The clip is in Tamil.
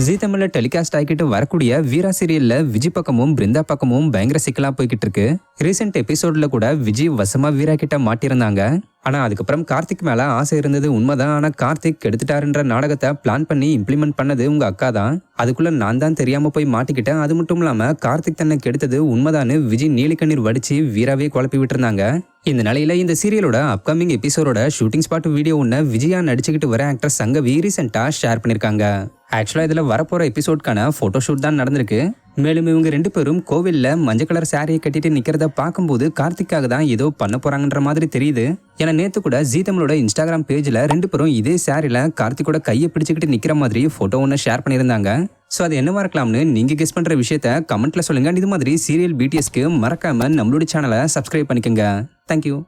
ஜீ தமிழ்ல டெலிகாஸ்ட் ஆகிட்டு வரக்கூடிய வீரா சீரியல்ல விஜய் பக்கமும் பிருந்தா பக்கமும் பயங்கர சிக்கலா போய்கிட்டு இருக்கு. ரீசெண்ட் எபிசோட்ல கூட விஜய் வசமா வீரா கிட்ட மாட்டிருந்தாங்க. ஆனா அதுக்கப்புறம் கார்த்திக் மேல ஆசை இருந்தது உண்மைதான். ஆனா கார்த்திக் கெடுத்துட்டாருன்ற நாடகத்தை பிளான் பண்ணி இம்ப்ளிமெண்ட் பண்ணது உங்க அக்கா தான். அதுக்குள்ள நான் தான் தெரியாம போய் மாட்டிக்கிட்டேன். அது மட்டும் இல்லாம கார்த்திக் தன்னை கெடுத்தது உண்மைதான்னு விஜய் நீலிக்கண்ணீர் வடிச்சு வீராவே குழப்பி விட்டுருந்தாங்க. இந்த நிலையில இந்த சீரியலோட அப்கமிங் எபிசோடோட ஷூட்டிங் ஸ்பாட் வீடியோ ஒன்னு விஜயா நடிச்சுக்கிட்டு வர ஆக்டர் சங்கவி ரீசெண்டா ஷேர் பண்ணிருக்காங்க. ஆக்சுவலா இதுல வரப்போற எபிசோட்கான போட்டோ ஷூட் தான் நடந்திருக்கு. மேலும் இவங்க 2 பேரும் கோவில்ல மஞ்சள் கலர் சாரியை கட்டிட்டு நிக்கிறத பார்க்கும்போது கார்த்திக்காக தான் ஏதோ பண்ண போறாங்கன்ற மாதிரி தெரியுது. ஏன்னா நேத்து கூட ஜீ தமிழோட இன்ஸ்டாகிராம் பேஜ்ல 2 பேரும் இதே சாரில கார்த்திகோட கையை பிடிச்சுக்கிட்டு நிக்கிற மாதிரி போட்டோ ஒன்னு ஷேர் பண்ணியிருந்தாங்க. சோ அது என்னவா இருக்கலாம்னு நீங்க கெஸ் பண்ற விஷயத்த கமெண்ட்ல சொல்லுங்க. இது மாதிரி சீரியல் பிடிஎஸ்க்கு மறக்காம நம்மளோட சேனலை சப்ஸ்கிரைப் பண்ணிக்கோங்க. தேங்க்யூ.